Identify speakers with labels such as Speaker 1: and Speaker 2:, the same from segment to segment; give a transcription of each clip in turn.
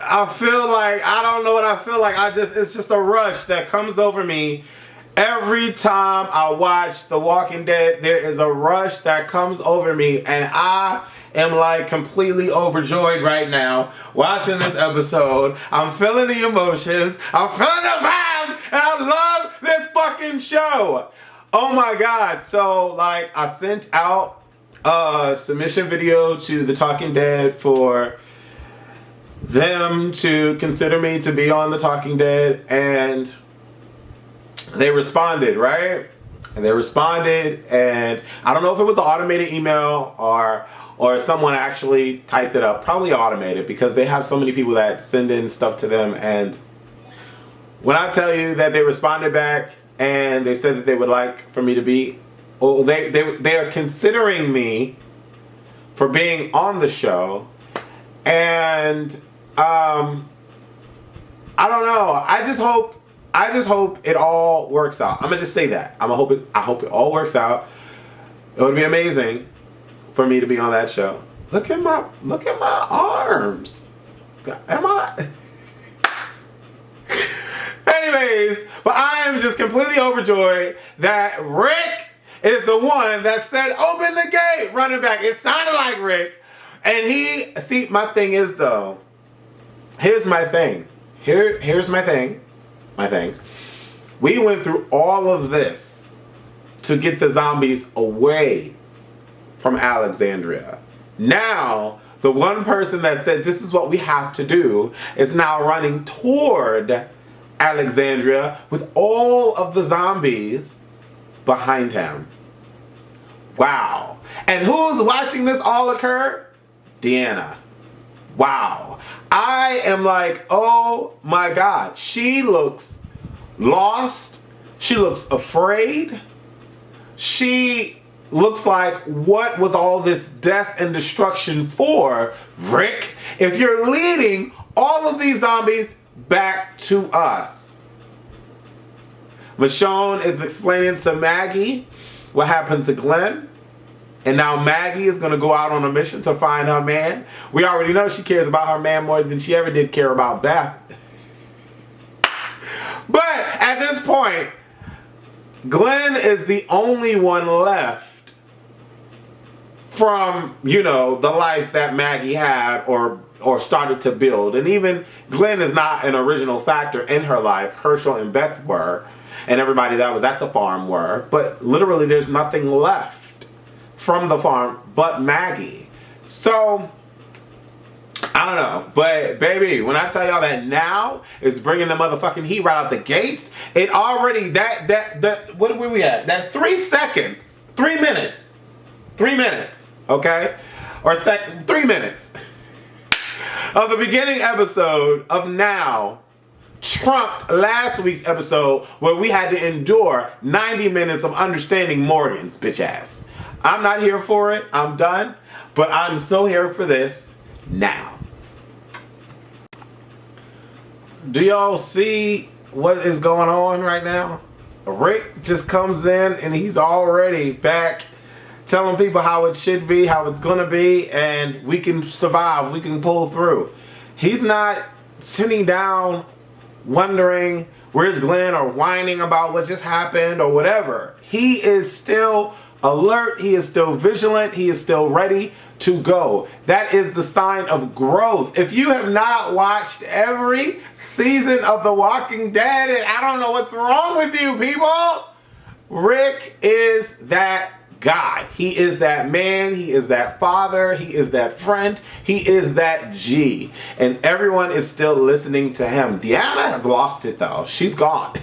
Speaker 1: I don't know what I feel like. It's just a rush that comes over me. Every time I watch The Walking Dead, there is a rush that comes over me, and I am like completely overjoyed right now watching this episode. I'm feeling the emotions, I'm feeling the vibes, and I love this fucking show. Oh my God. So like I sent out a submission video to The Talking Dead for them to consider me to be on The Talking Dead, and they responded, right? And they responded, and I don't know if it was an automated email or someone actually typed it up. Probably automated, because they have so many people that send in stuff to them. And when I tell you that they responded back and they said that they would like for me to be, well, they are considering me for being on the show, and I don't know. I just hope it all works out. I'm gonna just say that. I hope it all works out. It would be amazing for me to be on that show. Look at my arms. Am I? Anyways, but I am just completely overjoyed that Rick is the one that said, "Open the gate," running back. It sounded like Rick. And see, my thing is though, here's my thing. Here's my thing. We went through all of this to get the zombies away from Alexandria. Now, the one person that said this is what we have to do is now running toward Alexandria with all of the zombies behind him. Wow. And who's watching this all occur? Deanna. Wow. I am like, oh my God. She looks lost. She looks afraid. She looks like, what was all this death and destruction for, Rick? If you're leading all of these zombies back to us. Michonne is explaining to Maggie what happened to Glenn. And now Maggie is going to go out on a mission to find her man. We already know she cares about her man more than she ever did care about Beth. But at this point, Glenn is the only one left from, the life that Maggie had or started to build. And even Glenn is not an original factor in her life. Herschel and Beth were, and everybody that was at the farm were. But literally there's nothing left from the farm but Maggie. So I don't know, but baby, when I tell y'all that now is bringing the motherfucking heat right out the gates, it already that what were we at? That 3 seconds, 3 minutes, okay, or 3 minutes of the beginning episode of Now trumped last week's episode where we had to endure 90 minutes of understanding Morgan's bitch ass. I'm not here for it. I'm done. But I'm so here for this now. Do y'all see what is going on right now? Rick just comes in and he's already back telling people how it should be, how it's going to be, and we can survive. We can pull through. He's not sitting down wondering where's Glenn or whining about what just happened or whatever. He is still alert. He is still vigilant. He is still ready to go. That is the sign of growth. If you have not watched every season of The Walking Dead, I don't know what's wrong with you people. Rick is that guy. He is that man. He is that father. He is that friend. He is that G. And everyone is still listening to him. Deanna has lost it though. She's gone.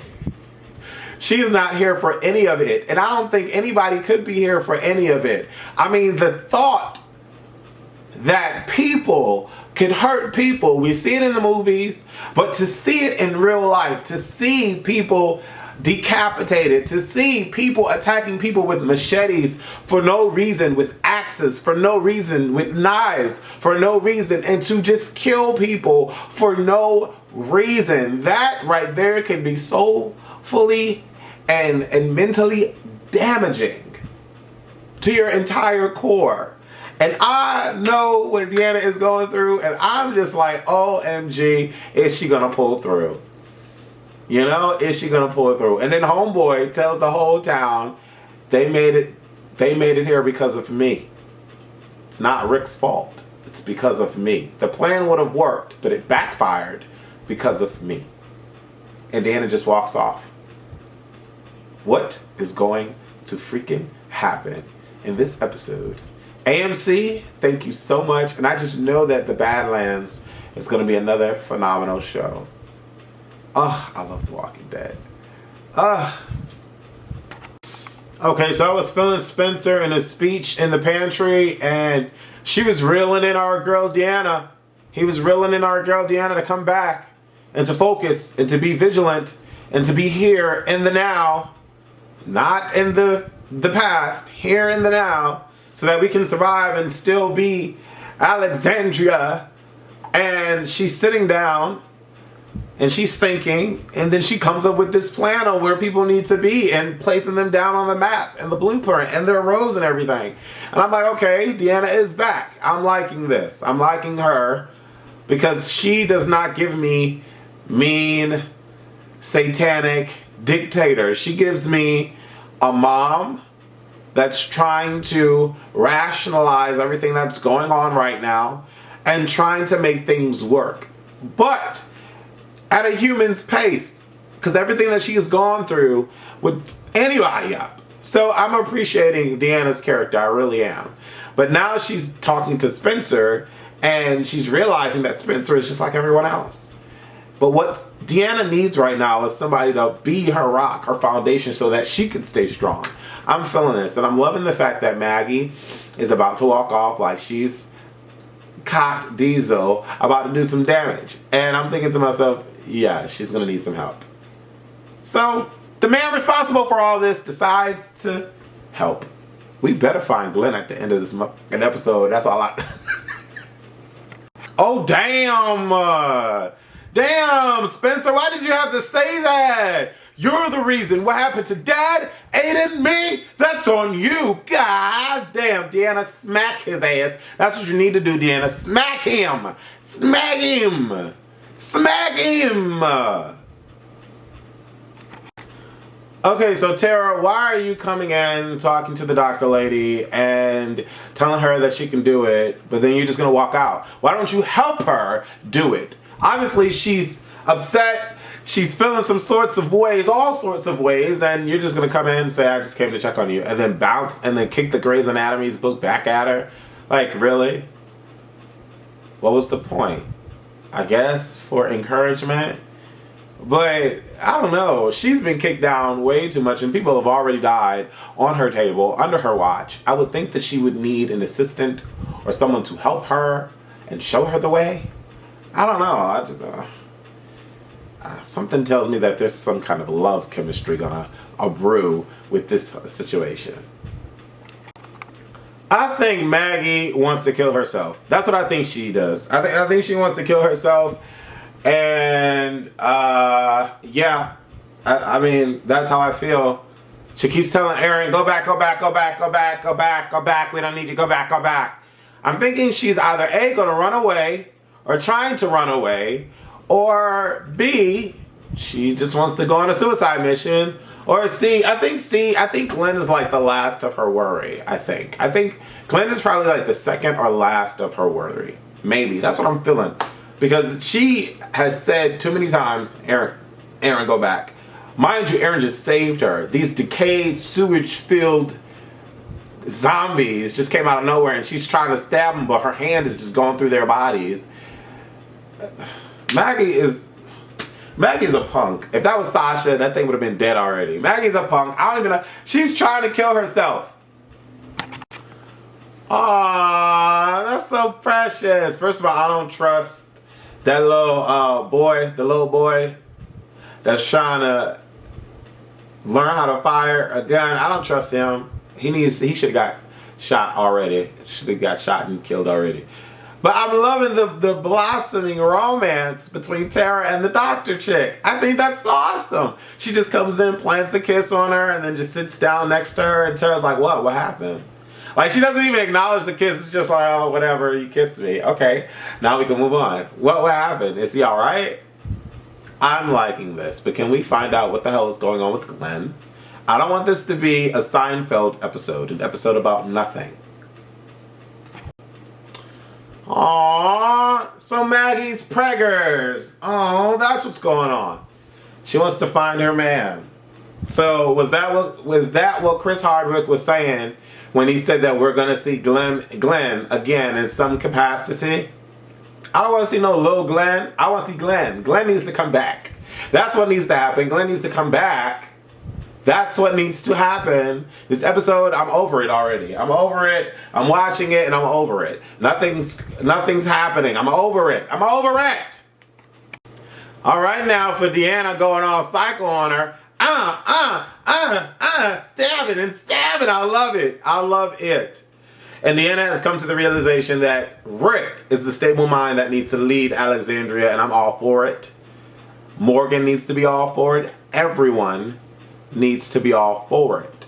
Speaker 1: She is not here for any of it. And I don't think anybody could be here for any of it. I mean, the thought that people could hurt people, we see it in the movies, but to see it in real life, to see people decapitated, to see people attacking people with machetes for no reason, with axes for no reason, with knives for no reason, and to just kill people for no reason, that right there can be so fully and mentally damaging to your entire core. And I know what Deanna is going through, and I'm just like, OMG, is she gonna pull through? You know, is she gonna pull through? And then homeboy tells the whole town, they made it here because of me. It's not Rick's fault. It's because of me. The plan would have worked, but it backfired because of me. And Deanna just walks off. What is going to freaking happen in this episode? AMC, thank you so much. And I just know that The Badlands is going to be another phenomenal show. I love The Walking Dead. Okay, so I was feeling Spencer in his speech in the pantry, and she was reeling in our girl Deanna. He was reeling in our girl Deanna to come back and to focus and to be vigilant and to be here in the now, not in the past, here in the now, so that we can survive and still be Alexandria. And she's sitting down and she's thinking, and then she comes up with this plan on where people need to be and placing them down on the map and the blueprint and their rows and everything. And I'm like, okay, Deanna is back. I'm liking this. I'm liking her because she does not give me mean, satanic dictator. She gives me a mom that's trying to rationalize everything that's going on right now and trying to make things work. But at a human's pace, because everything that she has gone through would anybody up. So I'm appreciating Deanna's character, I really am. But now she's talking to Spencer, and she's realizing that Spencer is just like everyone else. But what Deanna needs right now is somebody to be her rock, her foundation, so that she can stay strong. I'm feeling this, and I'm loving the fact that Maggie is about to walk off like she's caught Diesel about to do some damage. And I'm thinking to myself, yeah, she's going to need some help. So, the man responsible for all this decides to help. We better find Glenn at the end of this episode. That's all I... Oh, damn! Damn, Spencer, why did you have to say that? You're the reason. What happened to Dad? Aiden, me? That's on you. God damn, Deanna, smack his ass. That's what you need to do, Deanna. Smack him. Smack him. Smack him. Okay, so Tara, why are you coming in, talking to the doctor lady and telling her that she can do it, but then you're just going to walk out? Why don't you help her do it? Obviously, she's upset. She's feeling some sorts of ways, all sorts of ways, and you're just going to come in and say, I just came to check on you, and then bounce and then kick the Grey's Anatomy's book back at her? Like, really? What was the point? I guess for encouragement? But, I don't know. She's been kicked down way too much, and people have already died on her table, under her watch. I would think that she would need an assistant or someone to help her and show her the way. I don't know. I just... something tells me that there's some kind of love chemistry gonna brew with this situation. I think Maggie wants to kill herself. That's what I think she does. I think she wants to kill herself. And, yeah. I mean, that's how I feel. She keeps telling Aaron, go back, go back, go back, go back, go back, go back. We don't need you. Go back, go back. I'm thinking she's either A, gonna run away, or trying to run away, or B, she just wants to go on a suicide mission. Or C, I think Glenn is like the last of her worry, I think. I think Glenn is probably like the second or last of her worry. Maybe, that's what I'm feeling. Because she has said too many times, Aaron, go back. Mind you, Aaron just saved her. These decayed, sewage-filled zombies just came out of nowhere, and she's trying to stab them, but her hand is just going through their bodies. Maggie's a punk. If that was Sasha, that thing would have been dead already. Maggie's a punk. I don't even know. She's trying to kill herself. Aww, that's so precious. First of all, I don't trust that little boy, the little boy that's trying to learn how to fire a gun. I don't trust him. He should have got shot already. Should have got shot and killed already. But I'm loving the blossoming romance between Tara and the doctor chick. I think that's awesome. She just comes in, plants a kiss on her, and then just sits down next to her, and Tara's like, what? What happened? Like, she doesn't even acknowledge the kiss. It's just like, oh, whatever, you kissed me. Okay, now we can move on. What happened? Is he alright? I'm liking this, but can we find out what the hell is going on with Glenn? I don't want this to be a Seinfeld episode, an episode about nothing. Aww, so Maggie's preggers. Oh, that's what's going on. She wants to find her man. So was that what Chris Hardwick was saying when he said that we're gonna see Glenn again in some capacity? I don't want to see no little Glenn. I want to see Glenn. Glenn needs to come back. That's what needs to happen. Glenn needs to come back. That's what needs to happen. This episode, I'm over it already. I'm over it. I'm watching it and I'm over it. Nothing's happening. I'm over it. I'm over it. All right, now for Deanna going all psycho on her. Stabbing and stabbing. I love it. I love it. And Deanna has come to the realization that Rick is the stable mind that needs to lead Alexandria, and I'm all for it. Morgan needs to be all for it. Everyone needs to be all for it.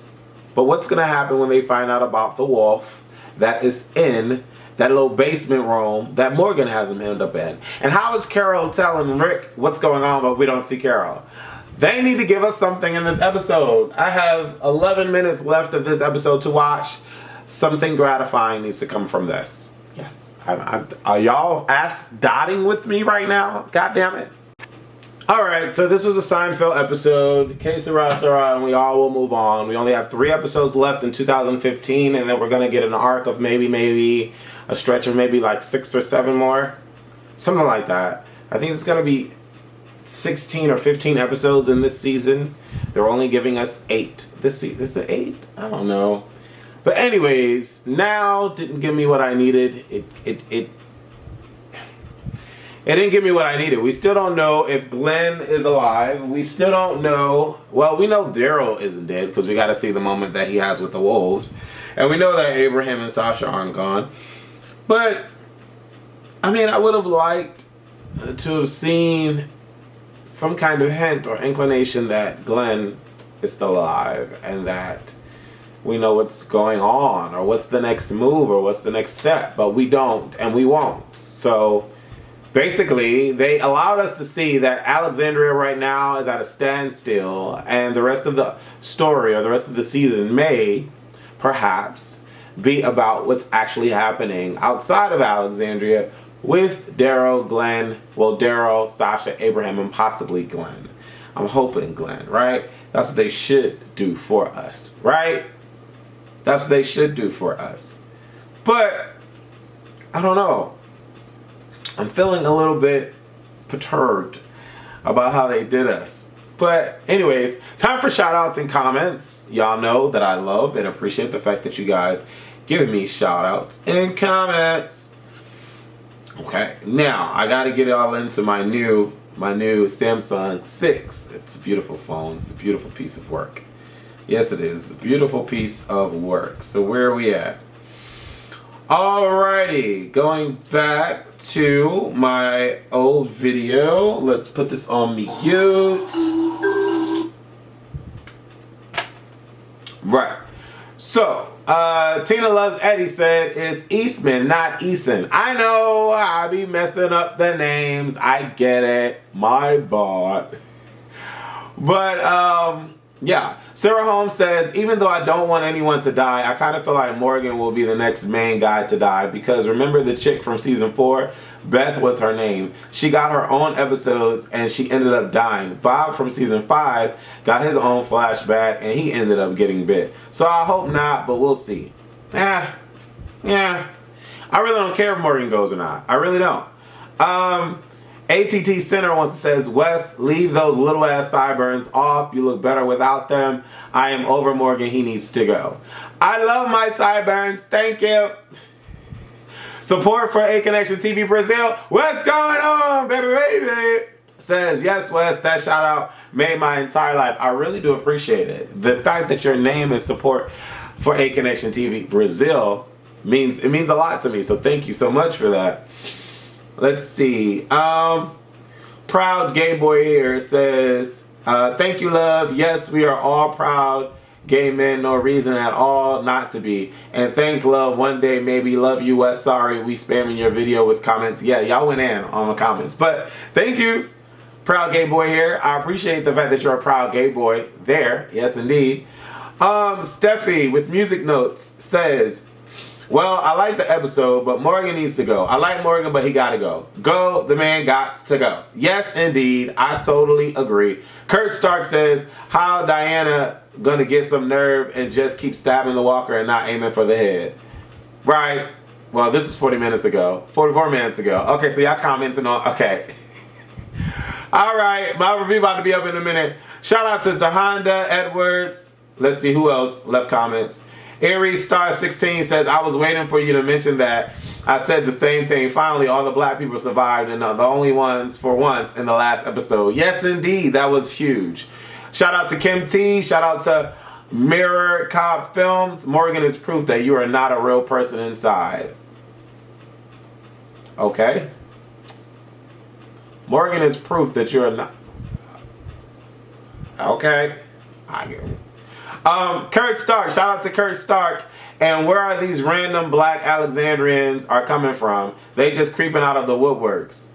Speaker 1: But what's going to happen when they find out about the wolf that is in that little basement room that Morgan has him end up in? And how is Carol telling Rick what's going on, but we don't see Carol? They need to give us something in this episode. I have 11 minutes left of this episode to watch. Something gratifying needs to come from this. Yes. Are y'all dotting with me right now? God damn it. Alright, so this was a Seinfeld episode. Que sera, sera, and we all will move on. We only have 3 episodes left in 2015, and then we're going to get an arc of maybe a stretch of maybe like 6 or 7 more. Something like that. I think it's going to be 16 or 15 episodes in this season. They're only giving us 8. This season, is it 8? I don't know. But anyways, now didn't give me what I needed. It didn't give me what I needed. We still don't know if Glenn is alive. We still don't know. Well, we know Daryl isn't dead because we got to see the moment that he has with the wolves. And we know that Abraham and Sasha aren't gone. But, I mean, I would have liked to have seen some kind of hint or inclination that Glenn is still alive and that we know what's going on or what's the next move or what's the next step. But we don't and we won't. So basically, they allowed us to see that Alexandria right now is at a standstill, and the rest of the story or the rest of the season may, perhaps, be about what's actually happening outside of Alexandria with Daryl, Glenn, well, Daryl, Sasha, Abraham, and possibly Glenn. I'm hoping Glenn, right? That's what they should do for us, right? That's what they should do for us. But, I don't know. I'm feeling a little bit perturbed about how they did us. But anyways, time for shout outs and comments. Y'all know that I love and appreciate the fact that you guys give me shout outs and comments. Okay, now I gotta get all into my new Samsung 6. It's a beautiful phone. It's a beautiful piece of work. Yes, it is. It's a beautiful piece of work. So where are we at? Alrighty, going back to my old video. Let's put this on mute. Right. So, Tina Loves Eddie said it's Eastman, not Eason. I know I be messing up the names. I get it. My bad. But, yeah. Sarah Holmes says, even though I don't want anyone to die, I kind of feel like Morgan will be the next main guy to die because remember the chick from season 4? Beth was her name. She got her own episodes and she ended up dying. Bob from season 5 got his own flashback and he ended up getting bit. So I hope not, but we'll see. Yeah. I really don't care if Morgan goes or not. I really don't. ATT Center wants to says, Wes, leave those little ass sideburns off. You look better without them. I am over Morgan. He needs to go. I love my sideburns. Thank you. Support for A Connection TV Brazil. What's going on, baby? Says, yes, Wes, that shout out made my entire life. I really do appreciate it. The fact that your name is support for A Connection TV Brazil means a lot to me. So thank you so much for that. Let's see. Proud Gay Boy here says, thank you, love. Yes, we are all proud Gay men, no reason at all not to be. And thanks, love. One day, maybe. Love you, West. Sorry, we spamming your video with comments. Yeah, y'all went in on the comments. But thank you, Proud Gay Boy here. I appreciate the fact that you're a proud gay boy there. Yes, indeed. Steffi with music notes says, well, I like the episode, but Morgan needs to go. I like Morgan, but he gotta go. Go, the man gots to go. Yes, indeed. I totally agree. Kurt Stark says, how Diana gonna get some nerve and just keep stabbing the walker and not aiming for the head? Right. Well, this is 40 minutes ago. 44 minutes ago. Okay, so y'all commenting on, okay. All right, my review about to be up in a minute. Shout out to Jahanda Edwards. Let's see who else left comments. Aries Star 16 says, I was waiting for you to mention that. I said the same thing. Finally, all the black people survived and are the only ones for once in the last episode. Yes, indeed. That was huge. Shout out to Kim T. Shout out to Mirror Cobb Films. Morgan is proof that you are not a real person inside. Okay. Morgan is proof that you're not. Okay. I get it. Kurt Stark, shout out to Kurt Stark. And where are these random black Alexandrians are coming from? They just creeping out of the woodworks.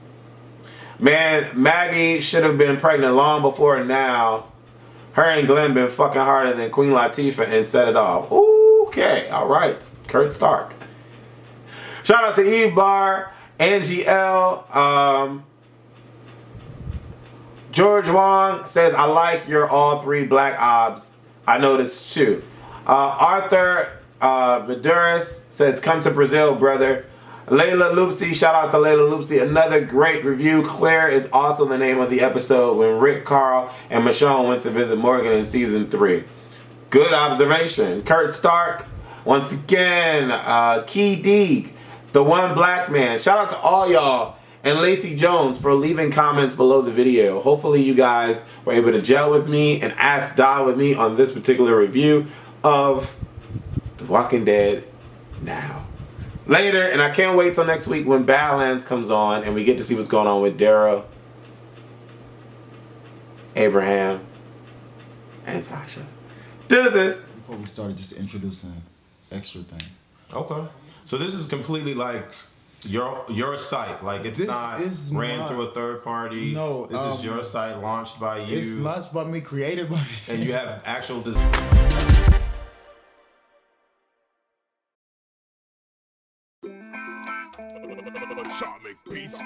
Speaker 1: Man, Maggie should have been pregnant long before now. Her and Glenn been fucking harder than Queen Latifah and set it off. Okay, all right, Kurt Stark. Shout out to Eve Bar, Angie L. George Wong says, I like your all three black obs. I noticed too. Arthur Maduris says, come to Brazil, brother. Layla Loopsy, shout out to Layla Loopsy. Another great review. Claire is also the name of the episode when Rick, Carl, and Michonne went to visit Morgan in season 3. Good observation. Kurt Stark, once again. Key Deeg, the one black man. Shout out to all y'all. And Lacey Jones for leaving comments below the video. Hopefully you guys were able to gel with me and ask Die with me on this particular review of The Walking Dead now. Later, and I can't wait till next week when Badlands comes on and we get to see what's going on with Daryl, Abraham, and Sasha. Deuces.
Speaker 2: Before we started just introducing extra things.
Speaker 1: Okay. So this is completely like your site, like it's
Speaker 2: This
Speaker 1: not
Speaker 2: is
Speaker 1: ran
Speaker 2: my-
Speaker 1: through a third party.
Speaker 2: No,
Speaker 1: this is your site, launched by you.
Speaker 2: It's launched by me, created by me.
Speaker 1: And you have actual
Speaker 3: Atomic Beats.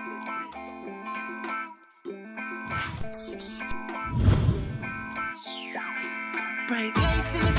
Speaker 4: Bright lights in the